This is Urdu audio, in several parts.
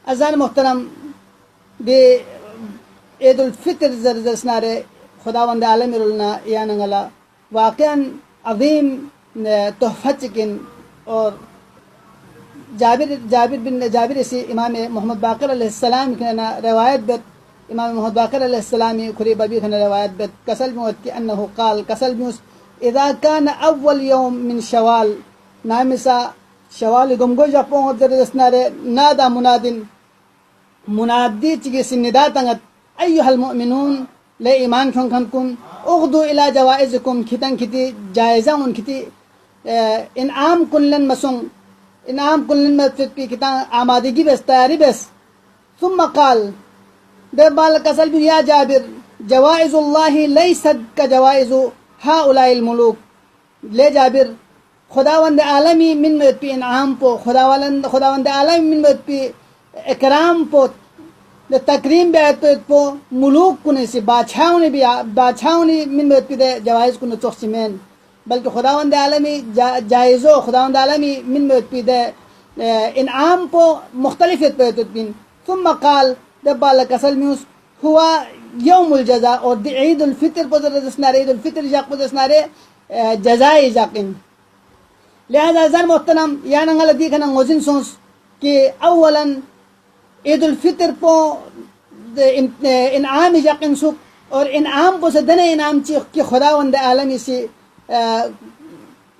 عزیزان محترم دی عید الفطر زرزرسنارے خداوند عالم رلنا یاننگلا واقعا عظیم تحفہ چکن اور جابر اسی امام محمد باقر علیہ السلام کی روایت بت امام محمد باقر علیہ السلام کھری ببی کھنا روایت بت کسل موت کی انہو قال کسل موس اذا كان اول يوم من شوال نامسا شوال گمگو جپوں زرزرسنارے نادا منادی چگی سندا تنگت ایها المؤمنون لے ایمان کھن کن اغدو الى جوائزکم کھتن کھتی جائزہ ان کھتی انعام کنلن مسنگ انعام کنلن مدفت پی کھتا آمادگی بس تیاری بس ثم قال دے بال کسل بھی یا جابر جوائز اللہ لیست کجوائز ہاؤلاء الملوک لے جابر خداوند عالمی من مد پی انعام پو خداوند عالمی من مد پی اکرام پو تکریم بیت پو ملوک کنے سی بادشاہونی من مد پی دے جوائز کنے چوخسیمین بلکہ خداوند عالمی جائزو خداوند عالمی من مد پی دے انعام پو مختلفیت بیت پین ثم قال دبال کسل میوس ہوا یوم الجزا اور دی عید الفطر پو دسنارے عید الفطر جاق پو دسنارے جزائی جاقن لہذا زن محترم یا ننگل دیکھنا غزن سونس کہ اولا عید الفطر پو انعام جاقن سک اور انعام پو سے دنے انعام چیخ کہ خداوند عالمی سے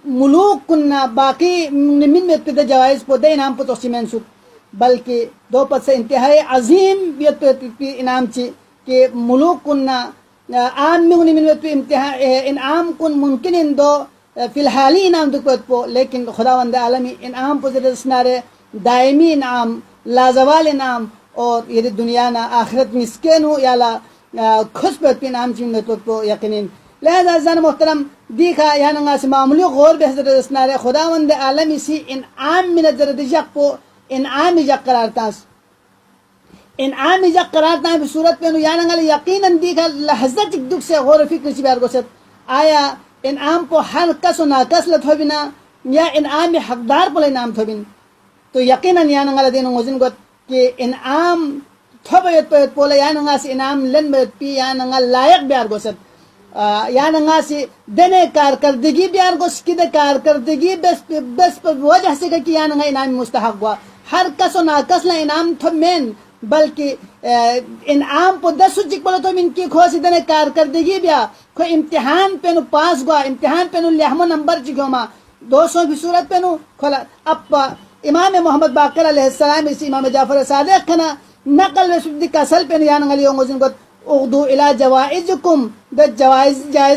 ملوک کننا باقی من میں پیدا جوائز پو دے انعام پو تقسیمین سک بلکہ دو پت سے انتہائی عظیم بیت پی انعام چی کہ ملوک کننا عام میں من میں پی انعام کن ممکن ان دو فی الحالی انعام دو پت پو لیکن خداوند عالمی انعام پو زیر سنارے دائمی انعام لازوال انعام اور یہ دنیا نا آخرت مسکین ہو یا لا خوش پت پی انعام چی من پت پو یقینین لہذا زن محترم دیکھا یا ننگا سے معمولی غور بحضر سنارے خداوند عالمی سی انعام من زرد جق پو انعام جق قرار تاس انعام جق قرار تاس بصورت پہ یا ننگا یقینا دیکھا لحظہ چک دکھ سے غور فکر چی بیار گوشت آیا انعام پو ہر کس و ناکس لتھو بنا یا انعام حقدار پو انعام تھو بین تو یقینا یا ننگا دینو غزن گوت کہ انعام تھو بیت پیت پولا یا ننگا سی انعام لن بیت پی یا ننگا لائق بیار گوشت یا ننگا سی دنے کارکردگی بیار گوش کی دے کارکردگی بس پر وجہ سے کہ یا ننگا انعام مستحق ہوا ہر کس و ناکس لا انعام تھو مین بلکہ انعام پو دس سجک پڑا تو من کی کھوسی دنے کارکردگی بیا کوئی امتحان پینو پاس گوا امتحان پینو لہمو نمبر چکو ما 200 بھی صورت پینو کھولا اب امام محمد باقر علیہ السلام اسی امام جعفر صادق کھنا نقل و سبدی کسل پینو یا ننگا لیوں گوزن گوت اغدو الى جوائزکم دا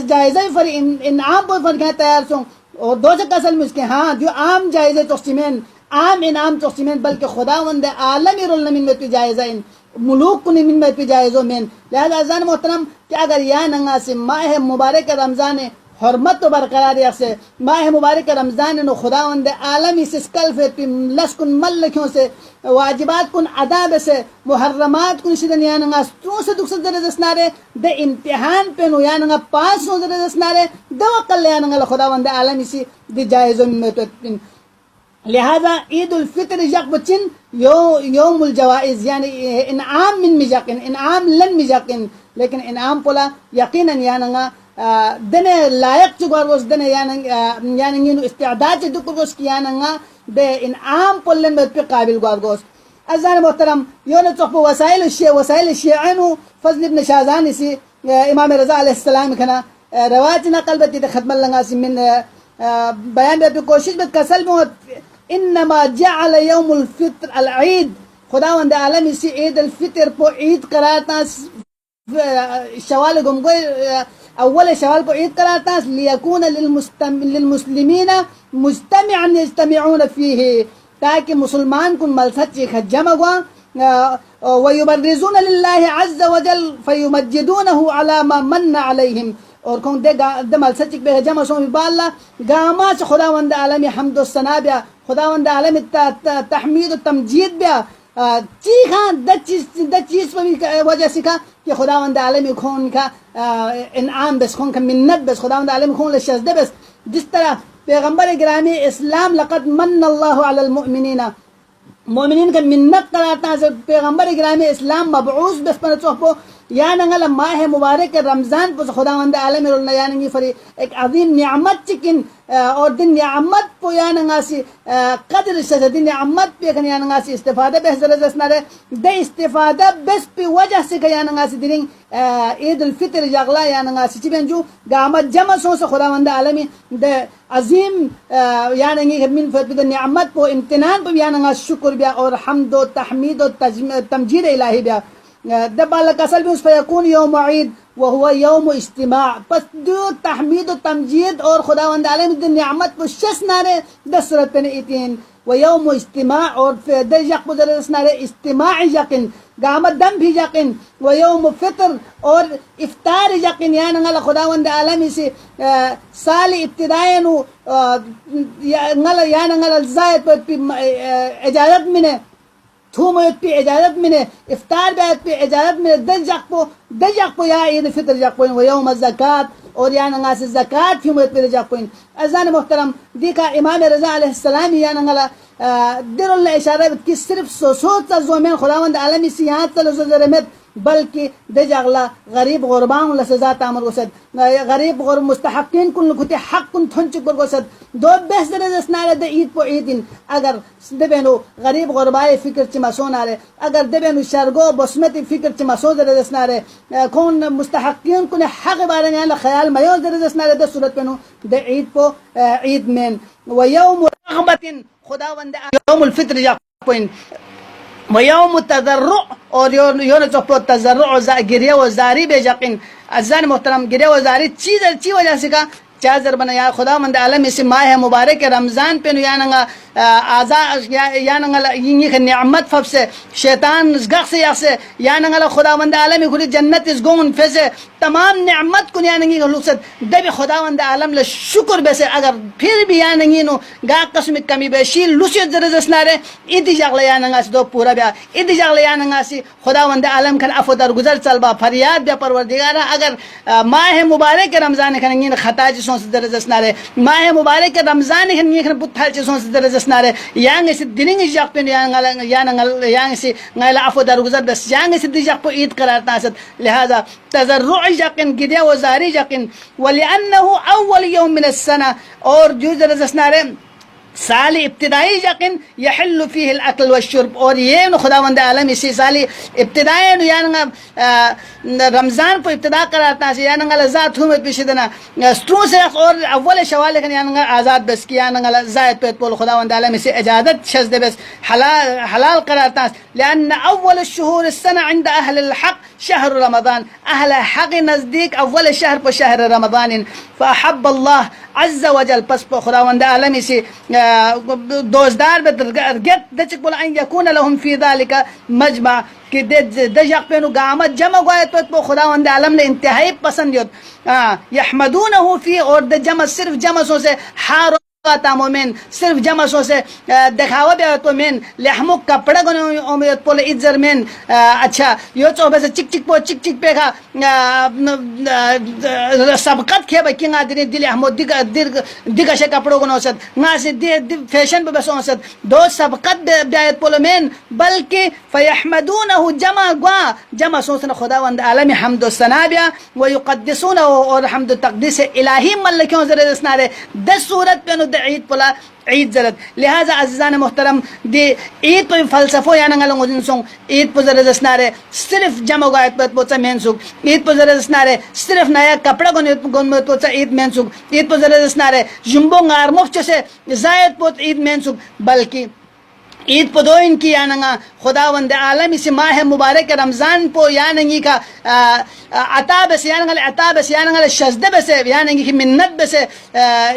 جائزہ فر انعام پر فرقیں تیار سوں اور دو سے کسل میں اس کے ہاں جو عام جائزہ تقسیمین عام انعام تقسیمین بلکہ خداوند عالمی رول من میں پی جائزہ ان ملوک کنی من میں پی جائزہ من لہذا ازان محترم کہ اگر یا ننگا سے ماہ مبارک رمضان حرمت تو برقرار سے ماہ مبارک رمضان نو خداوند عالمی سے سکلفت پی لسکن ملکیوں سے واجبات کن عذاب سے محرمات کن شدن یا ننگا ستروں سے دکھ سے درزسنارے دے امتحان پہ نو یا ننگا 500 درزسنارے دو قل یا ننگا خداوند عالمی سی دی جائزوں میں تو لہذا عید الفطر جاق بچن یوم الجوائز یعنی انعام من مجاقن انعام لن مجاقن لیکن انعام پولا یقینا یا ننگا دنے لائق چکوار گوش دنے یا ننگینو استعداد چی دکر گوش کی یا ننگا دے انعام پولن بید پی قابل گوار گوش ازان محترم یون چوک وسائل الشیعینو فضل ابن شازانی سی امام رضا علیہ السلام کھنا روایت نقل بیتی دے ختم لنگا سی من بیان بید پی کوشش بید کسل موت انما جعل یوم الفطر العید خداوند عالمی سی عید الفطر پو عید قرارتا شوال گمگوی اول شوال کو عید قرارتا لیکون للمسلمین مجتمعا یجتمعون فیہ تاکہ مسلمان کن ملسط چیخ جمع گوا ویبرزون للہ عز وجل فیمجدونہ علی ما من علیہم اور کون دے ملسط چیخ بے جمع سومی باللہ گاما سے خداوند عالمی حمد و ثنا بیا خداوند عالمی تحمید و تمجید بیا چیخاں دا چیز پر وجہ سکھا کہ خداوند عالمی خون کا انعام بس خون کا منت بس خداوند عالمی خون لشزدہ بس جس طرح پیغمبر گرامی اسلام لقد من اللہ علی المؤمنین مومنین کا منت کراتا ہے پیغمبر گرام اسلام مبعوث بس پر چوپو یا نگل ماہ مبارک رمضان پر خداوند عالم رولنا یا نگی فری ایک عظیم نعمت چکن اور دن نعمت پو یا نگاسی قدر سے دن نعمت پہ کن یا نگاسی استفادہ بہتر جسنا رہے دے استفادہ بس پہ وجہ سے کہ یا نگاسی دن عید الفطر جاغلا یا نگاسی چی بین جو گامت جمع سو سے خداوند عالمی دے عظیم یا نگی من فتح دن نعمت پو امتنان پو یا نگاس شکر بیا اور حمد و تحمید و تمجید الہی بیا دبال کسل بھی فیکون یوم عید وهو یوم اجتماع پس دو تحمید و تمجید اور خداوند عالم دن نعمت پو شس نارے دس صورت پہ ایتین و یوم اجتماع اور در یق پو درس نارے اجتماع یقین گامت دم بھی یقین و یوم فطر اور افطار یقین یا نگل خداوند عالمی سے سال ابتدائن یا نگل زائد پر اجازت منے تھوم پہ اجازت منے افطار بیت پہ اجازت منے دجق پو یا عید فطر جق پو و یوم الزکاة اور یا نگا سے زکاة تھی موت پہ جق پو ازان محترم دیکھا امام رضا علیہ السلام یا نگلا در اللہ اشارہ کی صرف سوچ زومین خداوند عالمی سے یہاں تلو زرمت بلکہ دجاغلا غریب غربان اللہ سزا تعمر گسد غریب غرب مستحقین کن لکھتے حق کن تھنچ کر گسد دو بہتر اسنارے دے عید پو عیدین اگر دبینو غریب غربائے فکر چی مسون آرے اگر دبینو شرگو بسمتی فکر چی مسون در اسنارے کون مستحقین کن حق بارے نیالا خیال میوز در اسنارے دے صورت پینو دے عید پو عید مین و یوم رغبت خداوند یوم الفطر جا پوین و یوم تضرع اور یون چوپو تضرع گریہ و زاری بے یقین عزیزان محترم گریہ و زاری چی وجہ سے کا چازر بنا یا خداوند عالم اس ماہ مبارک رمضان پہ یا نگا یا نگا یہ نعمت فب سے شیطان گخ سے یا نگا خداوند عالم خود جنت اس گون فیسے تمام نعمت کو یا نگی لوسد دبی خداوند عالم لے شکر بیسے اگر پھر بھی یا نگی نو گا قسم کمی بے شیل لوسید زرزس نارے ایدی جاغل یا نگا سی دو پورا بیا ایدی جاغل یا نگا سی خداوند عالم کن عفو در گزر چلبا فریاد بیا پروردگارا اگر ماہ مبارک رمضان کن خطا جی سونس درجس نارے ماہ مبارک رمضان کن یہ بتھال چ سونس درجس نارے یانگ سی دینگ جاق پن یانگ سی غیل عفو در گزر بس یانگ سی دی جاق پو عید قرار تاسد لہذا تضرع یقین گدے و زاری یقین ولانه اول یوم من السنه اور جو درجس نارے سال ابتدائی یقین یحل فیہ الاکل والشرب اور یہ خداوند عالم اسی سالی ابتدائی یعنی رمضان کو ابتدا کراتا ہے یعنی ذات ہوں پیشدنا سترون سے اور اول شوال یعنی آزاد بس کی یعنی زائد پیت بول خداوند عالم اسی اجازت شزد بس حلال کراتا ہے لأن اول الشهور السنة عند اہل الحق شهر رمضان اہل حق نزدیک اول شهر پر شهر رمضان فاحب الله عز وجل پس خداوند عالم اسی دوزدار بدرگت دچک بولا ان یکون لهم فی ذالک مجمع کہ دجق پینو گامت جمع گوائے تو خداوند عالم نے انتہائی پسند یوت یحمدونہ فی اور جمع صرف جمع سو سے حار مومن صرف جمع سو سے دکھاوا بھی تو مین لحمو کپڑا گنو امیت پول ادزر مین اچھا یو چو بس چک چک پہ کھا سبقت کھے بکی نا دینی دل احمو دیگا شے کپڑو گنو سد نا سے فیشن پہ بس سد دو سبقت بیایت پول مین بلکہ فیحمدونہ جمع گوا جمع سو سے خداوند عالمی حمد و ثنا بیا ویقدسونہ اور حمد و تقدیس الہی ملکیوں ذرے دسنارے 10 صورت پہ عید پلا عید زرد لہذا عزیزان محترم دی عید پہ فلسفو یا نگلوں گو جنسوں عید پہ زرد اسنارے صرف جمع گوائد پہ پوچا مین سوک عید پہ زرد اسنارے صرف نیا کپڑا گن پوچا عید مین سوک عید پہ زرد اسنارے جنبوں گار مفچ سے زائد پوچ عید مین سوک بلکہ عید پہ دو ان کی یاننگا خداوند عالم اس ماہ مبارک رمضان پو یاننگی کا عطا بس یاننگل عطا بس یاننگل شزدہ بس یاننگی کی منت بس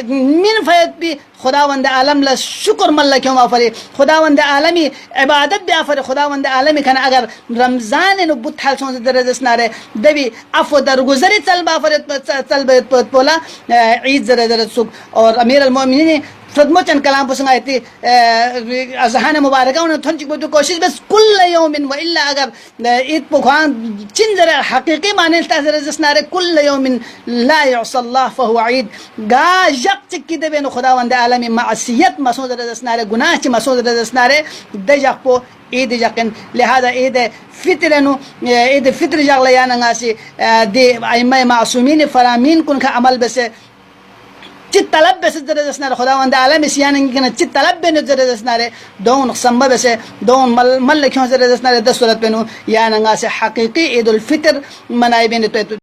من فیت بھی خداوند عالم لا شکر مل کیوں آفری خداوند عالمی عبادت بھی آفری خداوند عالمی کھانا اگر رمضان نو بت حال سون سے درجس نارے دبی عفو درگزری طلب آفری طلب پولا عید زر سک اور امیر المومنین صدمو چن کلام پسنگ آیتی ازہان مبارکہ انہوں تھن چک بودو کوشش بس کل یوم و الا اگر عید پخوان چن ذرا حقیقی معنی تازر زسنارے کل یوم لا یعص اللہ فہو عید گا جق چکی دے بین خداوند عالمی معصیت مسود زسنارے گناہ چی مسود زسنارے دے جق پو عید جقن لہذا عید فطر نو عید فطر جق لیانا سی دی ائمہ معصومین فرامین کن کا عمل بسے چت طلب بس درجسنا خداوند عالم سیان کنا چت طلب بن درجسنا دون سمبا بس دون مل کیوں درجسنا 10 صورت بنو یا نگا سے حقیقی عید الفطر منائے بین تو